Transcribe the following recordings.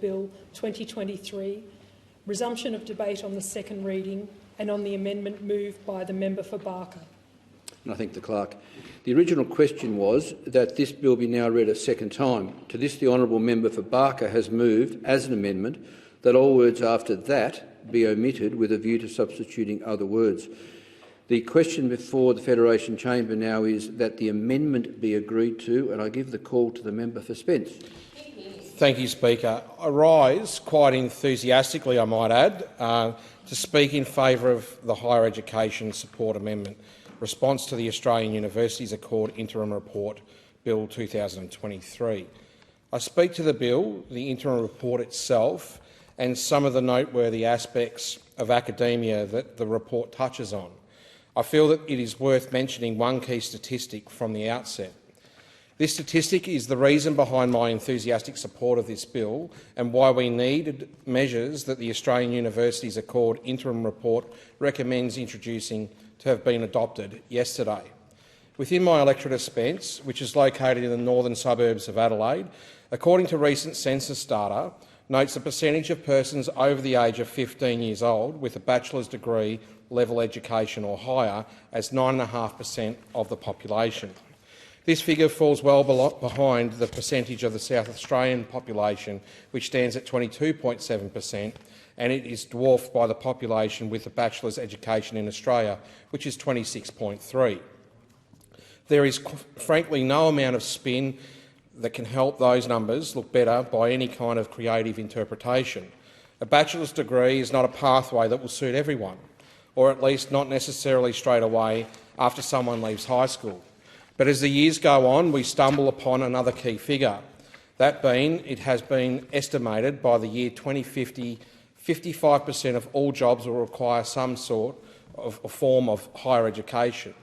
Bill 2023, resumption of debate on the second reading and on the amendment moved by the member for Barker. And I thank the clerk. The original question was that this bill be now read a second time. To this, the honourable member for Barker has moved, as an amendment, that all words after that be omitted with a view to substituting other words. The question before the Federation Chamber now is that the amendment be agreed to, and I give the call to the member for Spence. Thank you, Speaker. I rise quite enthusiastically, I might add, to speak in favour of the Higher Education Support Amendment, response to the Australian Universities Accord Interim Report, Bill 2023. I speak to the bill, the interim report itself, and some of the noteworthy aspects of academia that the report touches on. I feel that it is worth mentioning one key statistic from the outset. This statistic is the reason behind my enthusiastic support of this bill and why we needed measures that the Australian Universities Accord Interim Report recommends introducing to have been adopted yesterday. Within my electorate of Spence, which is located in the northern suburbs of Adelaide, according to recent census data, notes the percentage of persons over the age of 15 years old with a bachelor's degree level education or higher as 9.5% of the population. This figure falls well behind the percentage of the South Australian population, which stands at 22.7%, and it is dwarfed by the population with a bachelor's education in Australia, which is 26.3%. There is frankly no amount of spin that can help those numbers look better by any kind of creative interpretation. A bachelor's degree is not a pathway that will suit everyone, or at least not necessarily straight away after someone leaves high school. But as the years go on, we stumble upon another key figure. That being, it has been estimated by the year 2050, 55% of all jobs will require some sort of a form of higher education.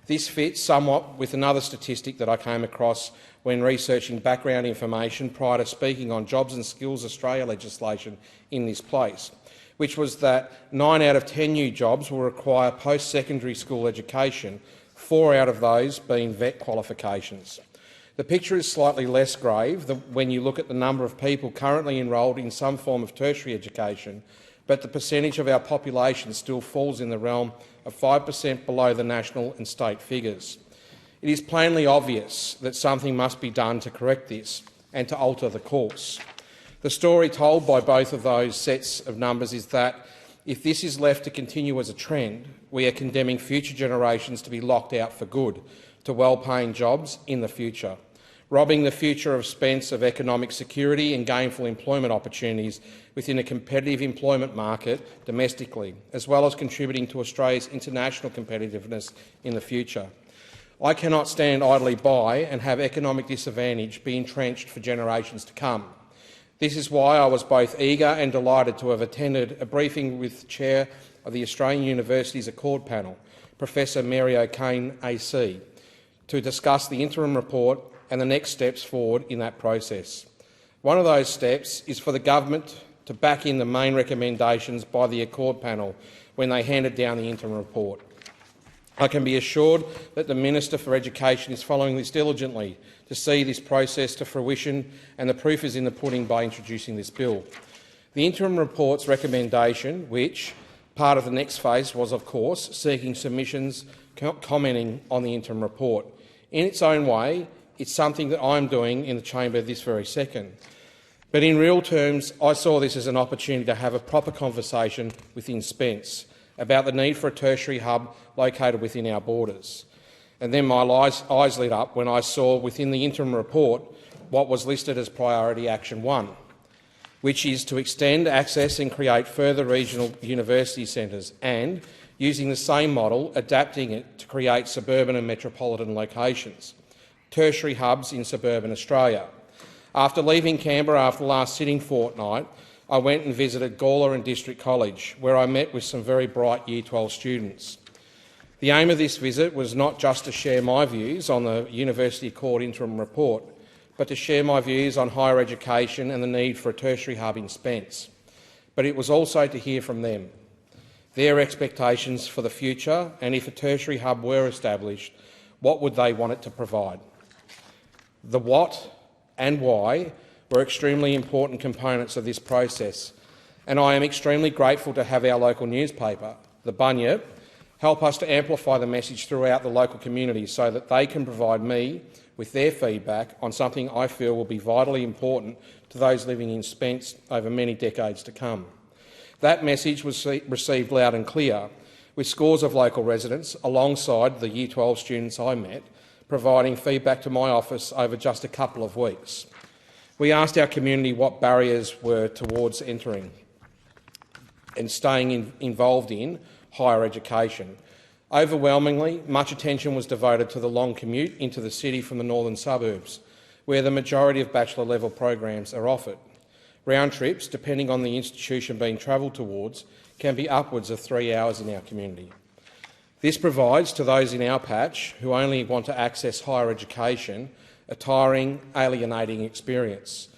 This fits somewhat with another statistic that I came across when researching background information prior to speaking on Jobs and Skills Australia legislation in this place, which was that 9 out of 10 new jobs will require post-secondary school education, 4 out of those being VET qualifications. The picture is slightly less grave when you look at the number of people currently enrolled in some form of tertiary education, but the percentage of our population still falls in the realm of 5% below the national and state figures. It is plainly obvious that something must be done to correct this and to alter the course. The story told by both of those sets of numbers is that if this is left to continue as a trend, we are condemning future generations to be locked out for good to well-paying jobs in the future, robbing the future of Spence of economic security and gainful employment opportunities within a competitive employment market domestically, as well as contributing to Australia's international competitiveness in the future. I cannot stand idly by and have economic disadvantage be entrenched for generations to come. This is why I was both eager and delighted to have attended a briefing with the Chair of the Australian Universities Accord Panel, Professor Mary O'Kane AC, to discuss the interim report and the next steps forward in that process. One of those steps is for the government to back in the main recommendations by the Accord Panel when they handed down the interim report. I can be assured that the Minister for Education is following this diligently to see this process to fruition, and the proof is in the pudding by introducing this bill. The interim report's recommendation, which part of the next phase was, of course, seeking submissions commenting on the interim report. In its own way, it's something that I'm doing in the chamber this very second. But in real terms, I saw this as an opportunity to have a proper conversation within Spence about the need for a tertiary hub located within our borders. And then my eyes lit up when I saw within the interim report what was listed as Priority Action 1, which is to extend access and create further regional university centres and, using the same model, adapting it to create suburban and metropolitan locations, tertiary hubs in suburban Australia. After leaving Canberra after the last sitting fortnight, I went and visited Gawler and District College, where I met with some very bright Year 12 students. The aim of this visit was not just to share my views on the University Accord interim report, but to share my views on higher education and the need for a tertiary hub in Spence. But it was also to hear from them, their expectations for the future, and if a tertiary hub were established, what would they want it to provide? The what and why were extremely important components of this process, and I am extremely grateful to have our local newspaper, The Bunyip, help us to amplify the message throughout the local community so that they can provide me with their feedback on something I feel will be vitally important to those living in Spence over many decades to come. That message was received loud and clear, with scores of local residents, alongside the Year 12 students I met, providing feedback to my office over just a couple of weeks. We asked our community what barriers were towards entering and staying involved in higher education. Overwhelmingly, much attention was devoted to the long commute into the city from the northern suburbs, where the majority of bachelor-level programs are offered. Round trips, depending on the institution being travelled towards, can be upwards of 3 hours in our community. This provides to those in our patch who only want to access higher education a tiring, alienating experience.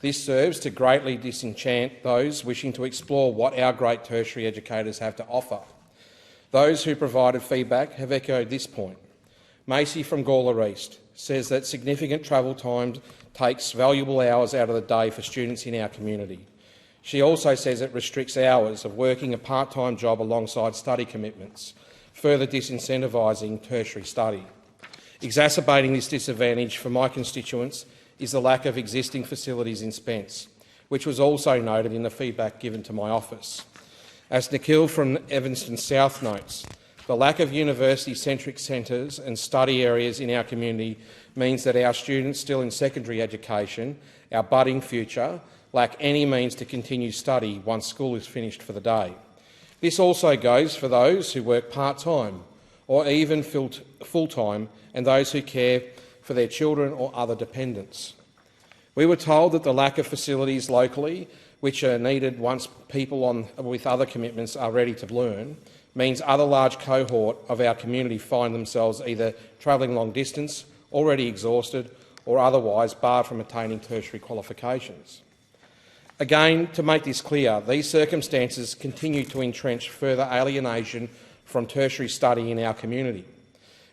This serves to greatly disenchant those wishing to explore what our great tertiary educators have to offer. Those who provided feedback have echoed this point. Macy from Gawler East says that significant travel time takes valuable hours out of the day for students in our community. She also says it restricts hours of working a part-time job alongside study commitments, further disincentivising tertiary study. Exacerbating this disadvantage for my constituents is the lack of existing facilities in Spence, which was also noted in the feedback given to my office. As Nikhil from Evanston South notes, the lack of university-centric centres and study areas in our community means that our students still in secondary education, our budding future, lack any means to continue study once school is finished for the day. This also goes for those who work part-time or even full-time and those who care for their children or other dependents. We were told that the lack of facilities locally, which are needed once people with other commitments are ready to learn, means other large cohort of our community find themselves either travelling long distance, already exhausted, or otherwise barred from attaining tertiary qualifications. Again, to make this clear, these circumstances continue to entrench further alienation from tertiary study in our community,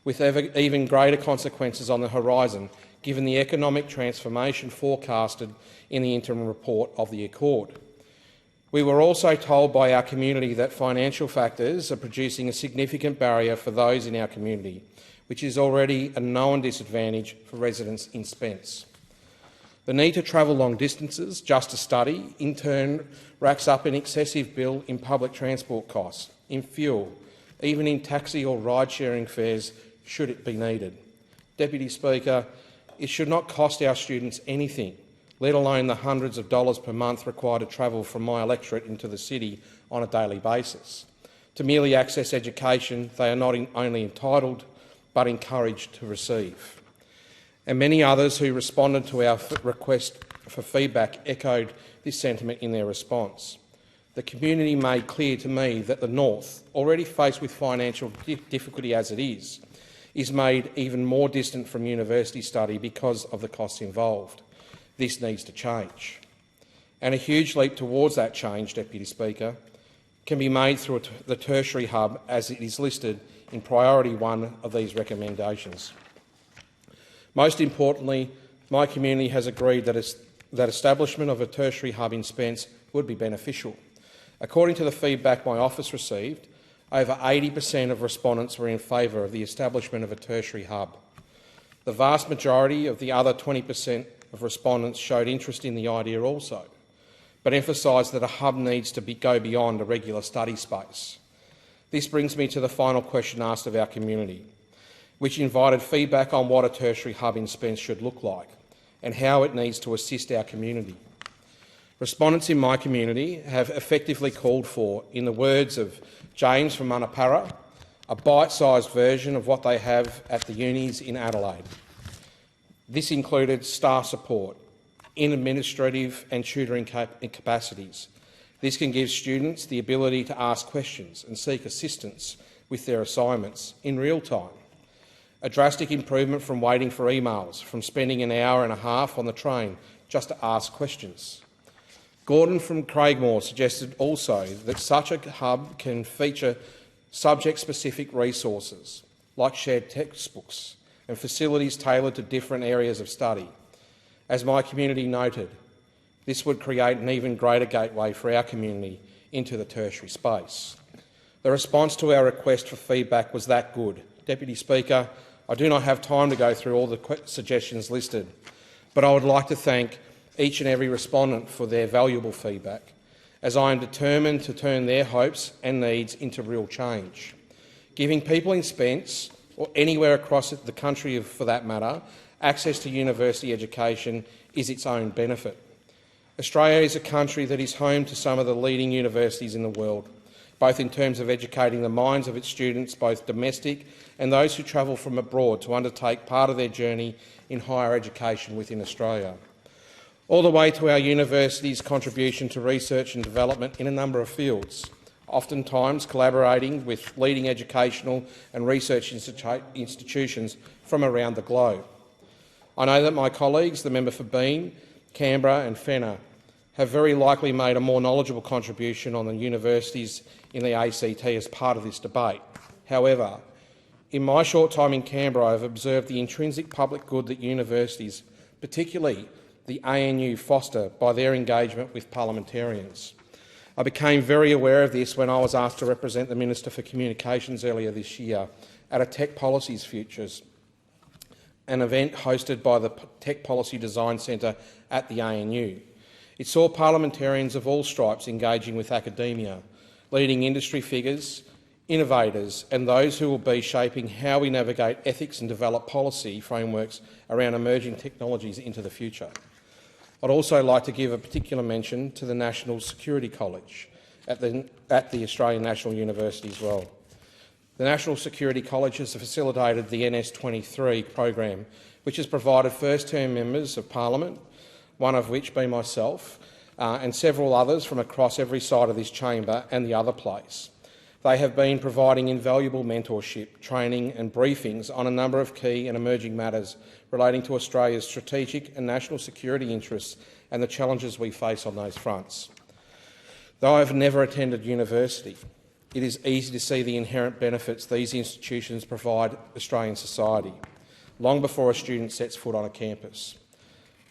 with even greater consequences on the horizon, given the economic transformation forecasted in the interim report of the Accord. We were also told by our community that financial factors are producing a significant barrier for those in our community, which is already a known disadvantage for residents in Spence. The need to travel long distances just to study, in turn, racks up an excessive bill in public transport costs, in fuel, even in taxi or ride-sharing fares should it be needed. Deputy Speaker, it should not cost our students anything, let alone the hundreds of dollars per month required to travel from my electorate into the city on a daily basis. To merely access education they are not only entitled but encouraged to receive. And many others who responded to our request for feedback echoed this sentiment in their response. The community made clear to me that the North, already faced with financial difficulty as it is made even more distant from university study because of the costs involved. This needs to change. And a huge leap towards that change, Deputy Speaker, can be made through the tertiary hub as it is listed in priority 1 of these recommendations. Most importantly, my community has agreed that establishment of a tertiary hub in Spence would be beneficial. According to the feedback my office received, over 80% of respondents were in favour of the establishment of a tertiary hub. The vast majority of the other 20% of respondents showed interest in the idea also, but emphasised that a hub needs to go beyond a regular study space. This brings me to the final question asked of our community, which invited feedback on what a tertiary hub in Spence should look like and how it needs to assist our community. Respondents in my community have effectively called for, in the words of James from Manapara, a bite-sized version of what they have at the unis in Adelaide. This included staff support in administrative and tutoring capacities. This can give students the ability to ask questions and seek assistance with their assignments in real time. A drastic improvement from waiting for emails, from spending an hour and a half on the train just to ask questions. Gordon from Craigmore suggested also that such a hub can feature subject-specific resources, like shared textbooks and facilities tailored to different areas of study. As my community noted, This would create an even greater gateway for our community into the tertiary space. The response to our request for feedback was that good. Deputy Speaker, I do not have time to go through all the suggestions listed, but I would like to thank each and every respondent for their valuable feedback, as I am determined to turn their hopes and needs into real change. Giving people in Spence, or anywhere across the country for that matter, access to university education is its own benefit. Australia is a country that is home to some of the leading universities in the world, both in terms of educating the minds of its students, both domestic and those who travel from abroad to undertake part of their journey in higher education within Australia, all the way to our university's contribution to research and development in a number of fields, oftentimes collaborating with leading educational and research institutions from around the globe. I know that my colleagues, the member for Bean, Canberra and Fenner, have very likely made a more knowledgeable contribution on the universities in the ACT as part of this debate. However, in my short time in Canberra, I have observed the intrinsic public good that universities, particularly the ANU, foster by their engagement with parliamentarians. I became very aware of this when I was asked to represent the Minister for Communications earlier this year at a Tech Policies Futures, an event hosted by the Tech Policy Design Centre at the ANU. It saw parliamentarians of all stripes engaging with academia, leading industry figures, innovators and those who will be shaping how we navigate ethics and develop policy frameworks around emerging technologies into the future. I'd also like to give a particular mention to the National Security College at the Australian National University as well. The National Security College has facilitated the NS23 program, which has provided first-term members of Parliament, one of which being myself, and several others from across every side of this chamber and the other place. They have been providing invaluable mentorship, training and briefings on a number of key and emerging matters relating to Australia's strategic and national security interests and the challenges we face on those fronts. Though I have never attended university, it is easy to see the inherent benefits these institutions provide Australian society, long before a student sets foot on a campus.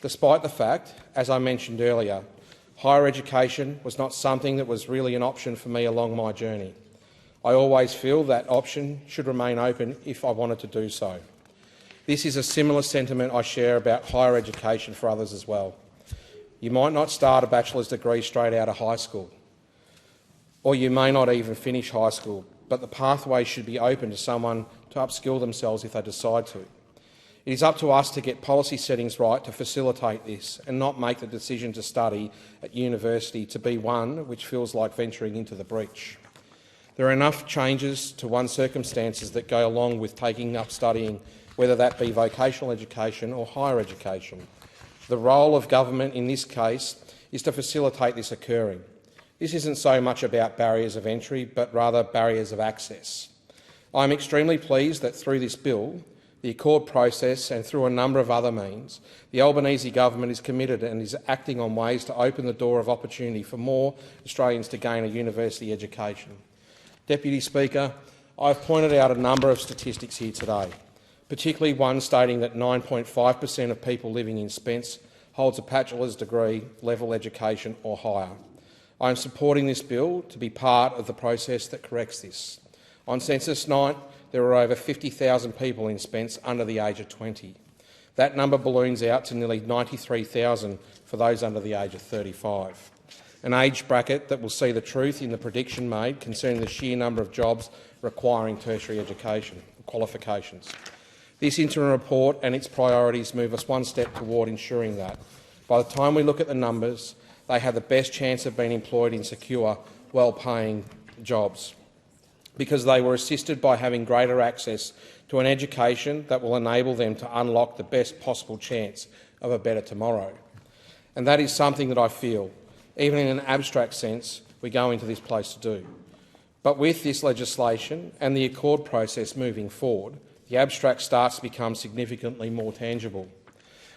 Despite the fact, as I mentioned earlier, higher education was not something that was really an option for me along my journey. I always feel that option should remain open if I wanted to do so. This is a similar sentiment I share about higher education for others as well. You might not start a bachelor's degree straight out of high school, or you may not even finish high school, but the pathway should be open to someone to upskill themselves if they decide to. It is up to us to get policy settings right to facilitate this and not make the decision to study at university to be one which feels like venturing into the breach. There are enough changes to one's circumstances that go along with taking up studying, whether that be vocational education or higher education. The role of government in this case is to facilitate this occurring. This isn't so much about barriers of entry, but rather barriers of access. I am extremely pleased that through this bill, the Accord process and through a number of other means, the Albanese government is committed and is acting on ways to open the door of opportunity for more Australians to gain a university education. Deputy Speaker, I have pointed out a number of statistics here today, particularly one stating that 9.5% of people living in Spence holds a bachelor's degree level education or higher. I am supporting this bill to be part of the process that corrects this. On census night, there were over 50,000 people in Spence under the age of 20. That number balloons out to nearly 93,000 for those under the age of 35, an age bracket that will see the truth in the prediction made concerning the sheer number of jobs requiring tertiary education qualifications. This interim report and its priorities move us one step toward ensuring that, by the time we look at the numbers, they have the best chance of being employed in secure, well-paying jobs, because they were assisted by having greater access to an education that will enable them to unlock the best possible chance of a better tomorrow. And that is something that I feel, even in an abstract sense, we go into this place to do. But with this legislation and the Accord process moving forward, the abstract starts to become significantly more tangible.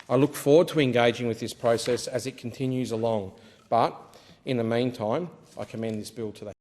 I look forward to engaging with this process as it continues along, but in the meantime, I commend this bill to the